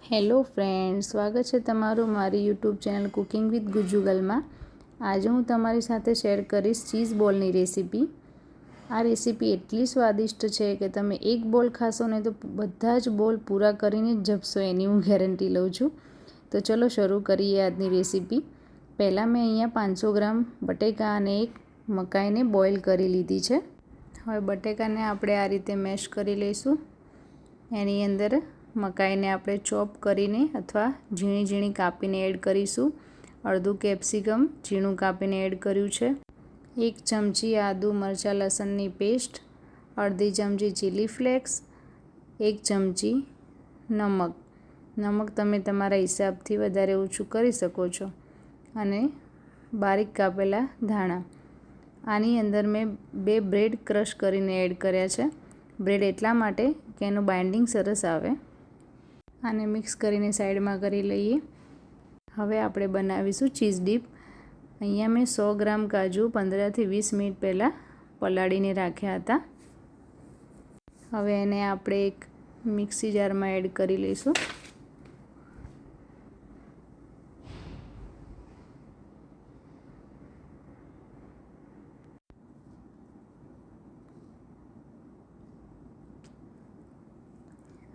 Hello friends, સ્વાગત છે તમારું મારી યુટ્યુબ ચેનલ કુકિંગ વિથ ગુજુગલમાં। આજે હું તમારી સાથે શેર કરીશ ચીઝ બોલની રેસીપી। આ રેસીપી એટલી સ્વાદિષ્ટ છે કે તમે એક બોલ ખાશો ને તો બધા જ બોલ પૂરા કરીને જ જપશો, એની હું ગેરંટી લઉં છું। તો ચલો શરૂ કરીએ આજની રેસીપી। પહેલાં મેં અહીંયા 500 ગ્રામ બટેકા અને એક મકાઈને બોઇલ કરી લીધી છે। હવે બટેકાને આપણે આ રીતે મેશ કરી લઈશું। એની અંદર મકાઈને આપણે ચોપ કરીને અથવા ઝીણી ઝીણી કાપીને એડ કરીશું। અડધું કેપ્સિકમ ઝીણું કાપીને એડ કર્યું છે। 1 ચમચી આદુ મરચાં લસણની પેસ્ટ, અડધી ચમચી ચીલી ફ્લેક્સ, 1 ચમચી નમક તમે તમારા હિસાબથી વધારે ઓછું કરી શકો છો, અને બારીક કાપેલા ધાણા। આની અંદર મેં 2 બ્રેડ ક્રશ કરીને એડ કર્યા છે। બ્રેડ એટલા માટે કે એનું બાઇન્ડિંગ સરસ આવે। આને મિક્સ કરીને સાઈડમાં કરી લઈએ। હવે આપણે બનાવીશું ચીઝ ડીપ। અહીંયા મેં 100 ગ્રામ કાજુ 15થી 20 મિનિટ પહેલાં પલાળીને રાખ્યા હતા। હવે એને આપણે એક મિક્સી જારમાં એડ કરી લઈશું।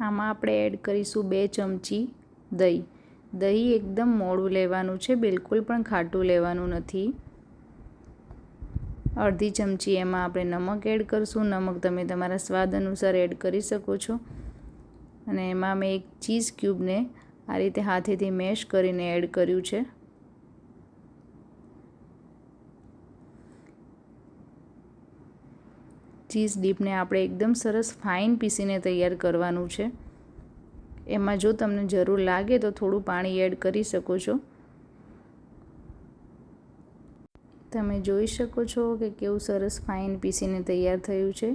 આમાં આપણે એડ કરીશું 2 ચમચી દહીં। દહીં એકદમ મોળું લેવાનું છે, બિલકુલ પણ ખાટું લેવાનું નથી। અડધી ચમચી એમાં આપણે નમક એડ કરીશું। નમક તમે તમારા સ્વાદ અનુસાર એડ કરી શકો છો। અને એમાં મેં એક ચીઝ ક્યુબને આ રીતે હાથેથી મેશ કરીને એડ કર્યું છે। ચીઝ ડીપને આપણે એકદમ સરસ ફાઇન પીસીને તૈયાર કરવાનું છે। એમાં જો તમને જરૂર લાગે તો થોડું પાણી એડ કરી શકો છો। તમે જોઈ શકો છો કે કેવું સરસ ફાઇન પીસીને તૈયાર થયું છે।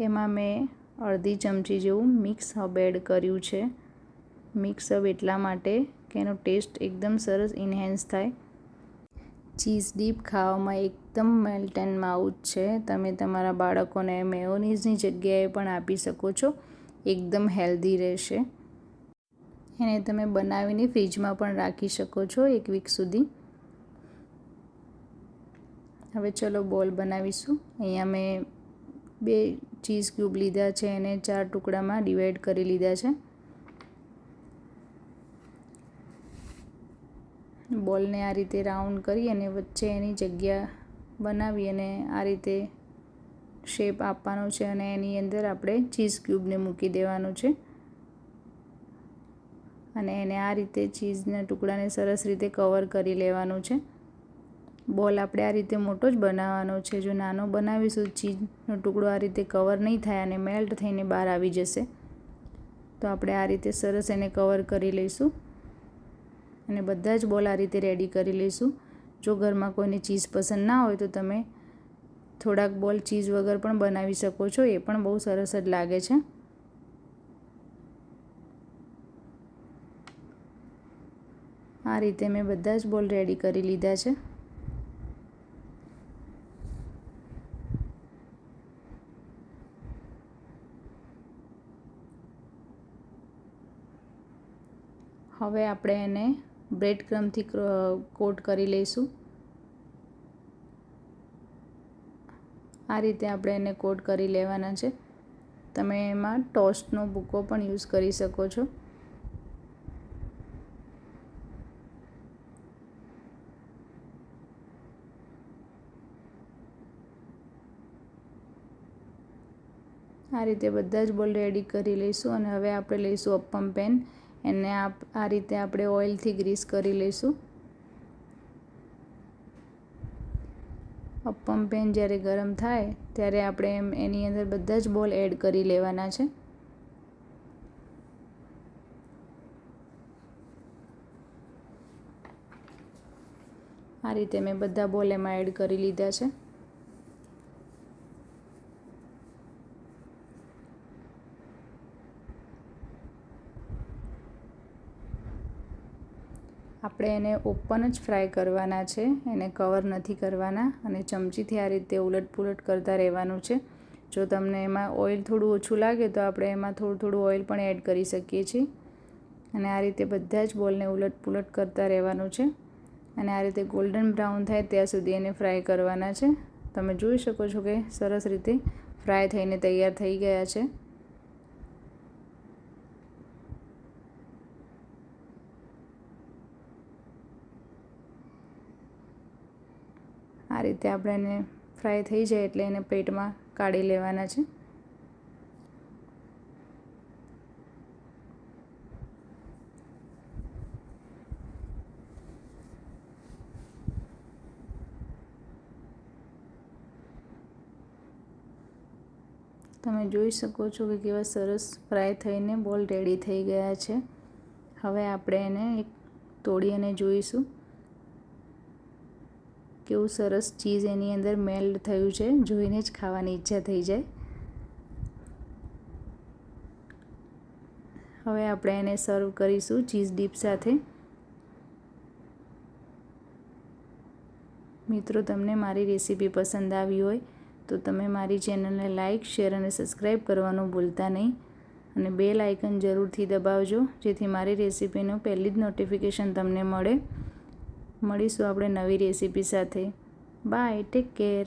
એમાં મેં અડધી ચમચી જેવું મિક્સ હબ એડ કર્યું છે। મિક્સ હબ એટલા માટે કે એનો ટેસ્ટ એકદમ સરસ ઇન્હેન્સ થાય। ચીઝ ડીપ ખાવામાં એકદમ મેલ્ટ એન્ડ માઉથ છે। તમે તમારા બાળકોને મેયોનીઝની જગ્યાએ પણ આપી શકો છો, એકદમ હેલ્ધી રહેશે। એને તમે બનાવીને ફ્રીજમાં પણ રાખી શકો છો 1 વીક સુધી। હવે ચલો બોલ બનાવીશું। અહીંયા મેં 2 ચીઝ ક્યુબ લીધા છે, એને 4 ટુકડામાં ડિવાઈડ કરી લીધા છે। બોલને આ રીતે રાઉન્ડ કરી અને વચ્ચે એની જગ્યા બનાવી અને આ રીતે શેપ આપવાનો છે, અને એની અંદર આપણે ચીઝ ક્યુબને મૂકી દેવાનું છે, અને એને આ રીતે ચીઝના ટુકડાને સરસ રીતે કવર કરી લેવાનું છે। બોલ આપણે આ રીતે મોટો જ બનાવવાનો છે। જો નાનો બનાવીશું ચીઝનો ટુકડો આ રીતે કવર નહીં થાય અને મેલ્ટ થઈને બહાર આવી જશે। તો આપણે આ રીતે સરસ એને કવર કરી લઈશું, અને બધા જ બોલ આ રીતે રેડી કરી લઈશું। જો ઘરમાં કોઈને ચીઝ પસંદ ના હોય તો તમે થોડાક બોલ ચીઝ વગર પણ બનાવી શકો છો, એ પણ બહુ સરસ જ લાગે છે। આ રીતે મેં બધા જ બોલ રેડી કરી લીધા છે। હવે આપણે એને બ્રેડ ક્રમ્બથી કોટ કરી લઈશું। આ રીતે આપણે એને કોટ કરી લેવાના છે। તમે એમાં ટોસ્ટનો ભૂકો પણ યુઝ કરી શકો છો। આ રીતે બધા જ બોલ રેડી કરી લઈશું, અને હવે આપણે લઈશું અપ્પમ પેન। એને આ રીતે આપણે ઓઇલથી ગ્રીસ કરી લઈશું। અપ્પમ પેન જ્યારે ગરમ થાય ત્યારે આપણે એની અંદર બધા જ બોલ એડ કરી લેવાના છે। આ રીતે મેં બધા બોલ એમાં એડ કરી લીધા છે। આપણે એને ઓપન જ ફ્રાય કરવાના છે, એને કવર નથી કરવાના અને ચમચીથી આ રીતે ઉલટપુલટ કરતા રહેવાનું છે. જો તમને એમાં ઓઇલ થોડું ઓછું લાગે તો આપણે એમાં થોડું ઓઇલ પણ એડ કરી શકીએ છીએ. અને આ રીતે બધા જ બોલને ઉલટપુલટ કરતા રહેવાનું છે અને આ રીતે ગોલ્ડન બ્રાઉન થાય ત્યાં સુધી એને ફ્રાય કરવાના છે. તમે જોઈ શકો છો કે સરસ રીતે ફ્રાય થઈને તૈયાર થઈ ગયા છે. આ રીતે આપણે એને ફ્રાય થઈ જાય એટલે એને પ્લેટમાં કાઢી લેવાના છે. તમે જોઈ શકો છો કે કેવા સરસ ફ્રાય થઈને બોલ રેડી થઈ ગયા છે. હવે આપણે એને એક તોડી અને જોઈશું કેવું સરસ ચીઝ એની અંદર મેલ્ટ થયું છે, જોઈને જ ખાવાની ઈચ્છા થઈ જાય. હવે આપણે એને સર્વ કરીશું ચીઝ ડીપ સાથે. મિત્રો, તમને મારી રેસીપી પસંદ આવી હોય તો તમે મારી ચેનલને લાઇક, શેર અને સબસ્ક્રાઈબ કરવાનું ભૂલતા નહીં અને બેલ આઇકન જરૂરથી દબાવજો જેથી મારી રેસીપીનું પહેલી જ નોટિફિકેશન તમને મળે. મળીશું આપણે નવી રેસીપી સાથે. Bye, take care.